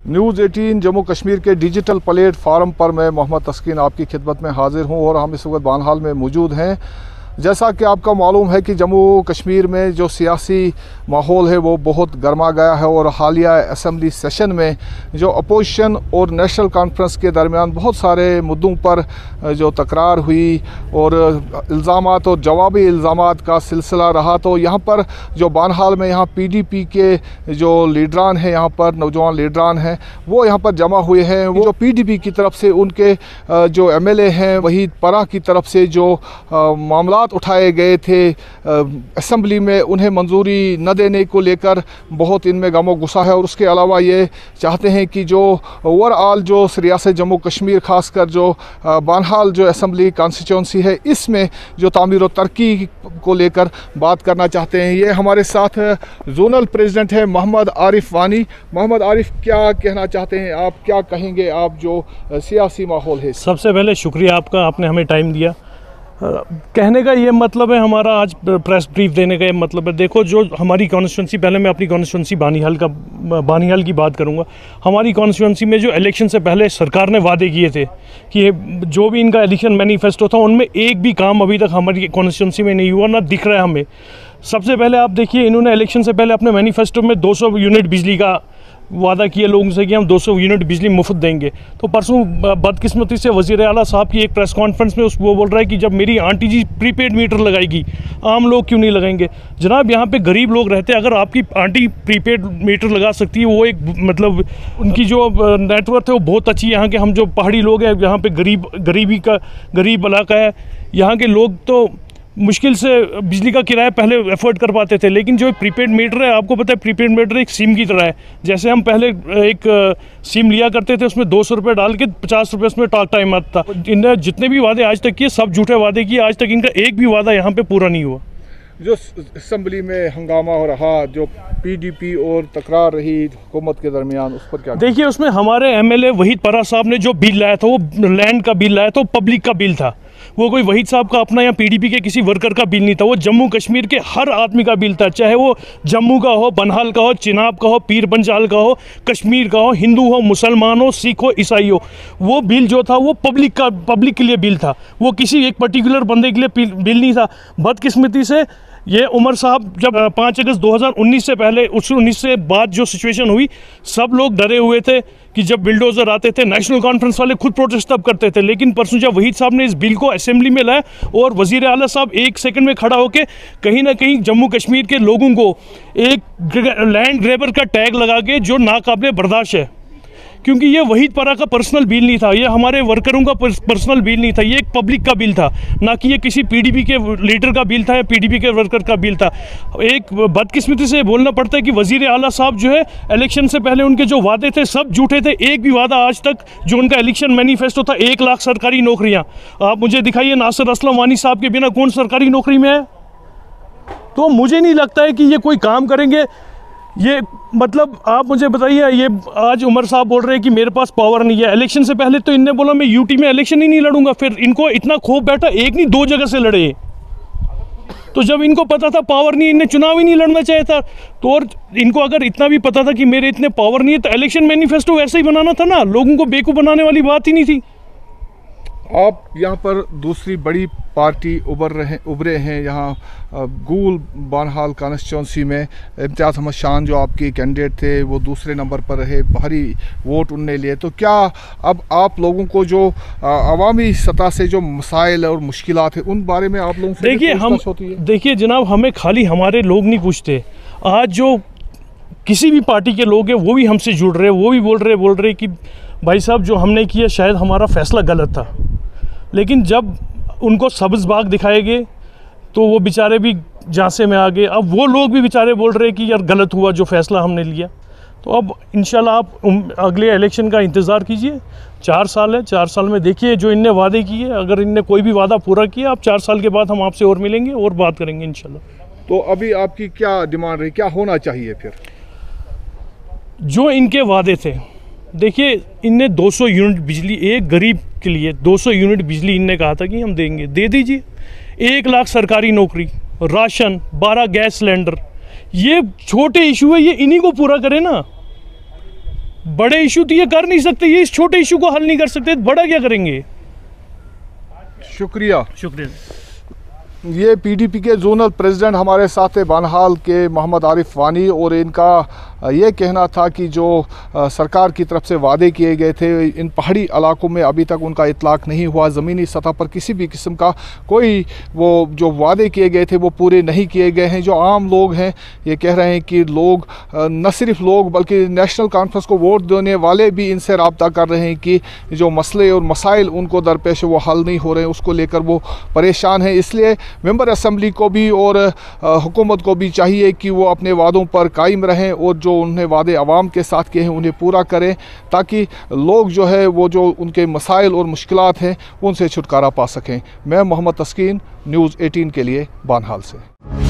News 18 Jammu Kashmir के digital platform पर मैं मोहम्मद तस्कीन आपकी खिदमत में हाजिर हूं और हम इस वक्त बानहाल में मौजूद हैं। जैसा कि आपका मालूम है कि जम्मू कश्मीर में जो सियासी माहौल है वो बहुत गर्मा गया है और हालिया असम्बली सेशन में जो अपोजिशन और नेशनल कॉन्फ्रेंस के दरमियान बहुत सारे मुद्दों पर जो तकरार हुई और इल्ज़ामात और जवाबी इल्ज़ामात का सिलसिला रहा। तो यहाँ पर जो बानहाल में यहाँ PDP के जो लीडरान हैं, यहाँ पर नौजवान लीडरान हैं, वो यहाँ पर जमा हुए हैं। वो जो PDP की तरफ से उनके जो MLA हैं वहीद परा की तरफ से जो मामला उठाए गए थे असेंबली में, उन्हें मंजूरी न देने को लेकर बहुत इनमें गमो गुस्सा है। और उसके अलावा ये चाहते हैं कि जो ओवरऑल जो रियासत जम्मू कश्मीर खासकर जो बानहाल जो असेंबली कॉन्स्टिट्यूंसी है इसमें जो तामीर और तरक्की को लेकर बात करना चाहते हैं। ये हमारे साथ जोनल प्रेसिडेंट है मोहम्मद आरिफ वानी। मोहम्मद आरिफ, क्या कहना चाहते हैं आप, क्या कहेंगे आप जो सियासी माहौल है? सबसे पहले शुक्रिया आपका, आपने हमें टाइम दिया। कहने का ये मतलब है हमारा, आज प्रेस ब्रीफ देने का ये मतलब है, देखो जो हमारी कॉन्स्टिट्यूंसी, पहले मैं अपनी कॉन्स्टिट्यूंसी बानिहाल की बात करूंगा। हमारी कॉन्स्टिट्यूंसी में जो इलेक्शन से पहले सरकार ने वादे किए थे कि जो भी इनका इलेक्शन मैनिफेस्टो था उनमें एक भी काम अभी तक हमारी कॉन्स्टिट्यूंसी में नहीं हुआ, ना दिख रहा है हमें। सबसे पहले आप देखिए, इन्होंने इलेक्शन से पहले अपने मैनिफेस्टो में 200 यूनिट बिजली का वादा किया लोगों से कि हम 200 यूनिट बिजली मुफ्त देंगे। तो परसों बदकिस्मती से वज़ीर आला साहब की एक प्रेस कॉन्फ्रेंस में वो बोल रहा है कि जब मेरी आंटी जी प्रीपेड मीटर लगाएगी, आम लोग क्यों नहीं लगाएंगे? जनाब, यहाँ पे गरीब लोग रहते हैं, अगर आपकी आंटी प्रीपेड मीटर लगा सकती है, वो एक मतलब उनकी जो नेटवर्क है वो बहुत अच्छी है। यहाँ के हम जो पहाड़ी लोग हैं, यहाँ पर गरीब इलाका है, यहाँ के लोग तो मुश्किल से बिजली का किराया पहले एफोर्ड कर पाते थे। लेकिन जो प्रीपेड मीटर है, आपको पता है प्रीपेड मीटर एक सिम की तरह है। जैसे हम पहले एक सिम लिया करते थे, उसमें 200 रुपये डाल के 50 रुपये उसमें टॉक टाइम आता था। इन्हें जितने भी वादे आज तक किए सब झूठे वादे किए, आज तक इनका एक भी वादा यहाँ पे पूरा नहीं हुआ। जो असम्बली में हंगामा हो रहा, जो PDP और तकरार रही हुकूमत के दरमियान, उस पर क्या? देखिए, उसमें हमारे MLA वहीद परा साहब ने जो बिल लाया था, वो लैंड का बिल लाया था, वो पब्लिक का बिल था। वो कोई वहीद साहब का अपना या PDP के किसी वर्कर का बिल नहीं था, वो जम्मू कश्मीर के हर आदमी का बिल था। चाहे वो जम्मू का हो, बनहाल का हो, चिनाब का हो, पीर पंजाल का हो, कश्मीर का हो, हिंदू हो, मुसलमान हो, सिख हो, ईसाई हो, वो बिल जो था वो पब्लिक के लिए बिल था। वो किसी एक पर्टिकुलर बंदे के लिए बिल नहीं था। बदकिस्मती से ये उमर साहब जब 5 अगस्त 2019 से पहले, 19 से बाद जो सिचुएशन हुई, सब लोग डरे हुए थे कि जब बिल्डोजर आते थे, नेशनल कॉन्फ्रेंस वाले खुद प्रोटेस्ट तब करते थे। लेकिन परसों जब वहीद साहब ने इस बिल को असेंबली में लाया और वज़ीर आला साहब एक सेकंड में खड़ा होकर कहीं ना कहीं जम्मू कश्मीर के लोगों को एक लैंड ग्रैबर का टैग लगा के, जो नाकाबिले बर्दाश्त है, क्योंकि ये वहीद परा का पर्सनल बिल नहीं था, ये हमारे वर्करों का पर्सनल बिल नहीं था, ये एक पब्लिक का बिल था, ना कि ये किसी PDP के लीडर का बिल था या PDP के वर्कर का बिल था। एक बदकिस्मती से बोलना पड़ता है कि वज़ीर आला साहब जो है, इलेक्शन से पहले उनके जो वादे थे सब झूठे थे। एक भी वादा आज तक जो उनका इलेक्शन मैनिफेस्टो था, 1 लाख सरकारी नौकरियाँ, आप मुझे दिखाइए, नासिर असलम वानी साहब के बिना कौन सरकारी नौकरी में है? तो मुझे नहीं लगता है कि ये कोई काम करेंगे। ये मतलब आप मुझे बताइए, ये आज उमर साहब बोल रहे हैं कि मेरे पास पावर नहीं है। इलेक्शन से पहले तो इनने बोला मैं UT में इलेक्शन ही नहीं लड़ूंगा, फिर इनको इतना खौफ बैठा, एक नहीं 2 जगह से लड़े। तो जब इनको पता था पावर नहीं, इन्हें चुनाव ही नहीं लड़ना चाहिए था। तो और इनको अगर इतना भी पता था कि मेरे इतने पावर नहीं है, तो इलेक्शन मैनिफेस्टो वैसे ही बनाना था ना, लोगों को बेवकूफ़ बनाने वाली बात ही नहीं थी। आप यहाँ पर दूसरी बड़ी पार्टी उभरे हैं यहाँ गूल बानहाल कॉन्स्टिट्यूंसी में। इम्तियाज़ अहमद शान जो आपके कैंडिडेट थे वो दूसरे नंबर पर रहे, भारी वोट उनने लिए। तो क्या अब आप लोगों को जो अवामी सतह से जो मसाइल और मुश्किलात है उन बारे में आप लोगों से देखिए जनाब, हमें खाली हमारे लोग नहीं पूछते। आज जो किसी भी पार्टी के लोग हैं वो भी हमसे जुड़ रहे, वो भी बोल रहे कि भाई साहब जो हमने किया शायद हमारा फ़ैसला गलत था। लेकिन जब उनको सब्ज़ बाग दिखाए गए तो वो बेचारे भी झांसे में आ गए। अब वो लोग भी बेचारे बोल रहे हैं कि यार गलत हुआ जो फ़ैसला हमने लिया। तो अब इंशाल्लाह आप अगले इलेक्शन का इंतज़ार कीजिए। 4 साल है, 4 साल में देखिए जो इनने वादे किए, अगर इनने कोई भी वादा पूरा किया, अब 4 साल के बाद हम आपसे और मिलेंगे और बात करेंगे इंशाल्लाह। तो अभी आपकी क्या डिमांड रही, क्या होना चाहिए फिर? जो इनके वादे थे, देखिए इनने 200 यूनिट बिजली एक गरीब के लिए 200 यूनिट बिजली इनने कहा था कि हम देंगे, दे दीजिए। 1 लाख सरकारी नौकरी, राशन, 12 गैस सिलेंडर, ये छोटे इशू है, ये इन्हीं को पूरा करें ना। बड़े इशू तो ये कर नहीं सकते, ये इस छोटे इशू को हल नहीं कर सकते, बड़ा क्या करेंगे। शुक्रिया। शुक्रिया। ये पीडीपी के जोनल प्रेसिडेंट हमारे साथ थे बानहाल के मोहम्मद आरिफ वानी, और इनका ये कहना था कि जो सरकार की तरफ से वादे किए गए थे इन पहाड़ी इलाकों में अभी तक उनका इतलाक नहीं हुआ। ज़मीनी सतह पर किसी भी किस्म का कोई वो जो वादे किए गए थे वो पूरे नहीं किए गए हैं। जो आम लोग हैं ये कह रहे हैं कि लोग, न सिर्फ लोग बल्कि नेशनल कॉन्फ्रेंस को वोट देने वाले भी इनसे रब्ता कर रहे हैं कि जो मसले और मसाइल उनको दरपेश वो हल नहीं हो रहे हैं, उसको लेकर वो परेशान हैं। इसलिए मेंबर असम्बली को भी और हुकूमत को भी चाहिए कि वो अपने वादों पर कायम रहें और जो उन्हें वादे आवाम के साथ किए हैं उन्हें पूरा करें, ताकि लोग जो है वो जो उनके मसाइल और मुश्किलात हैं उनसे छुटकारा पा सकें। मैं मोहम्मद तस्कीन, न्यूज़ 18 के लिए बानहाल से।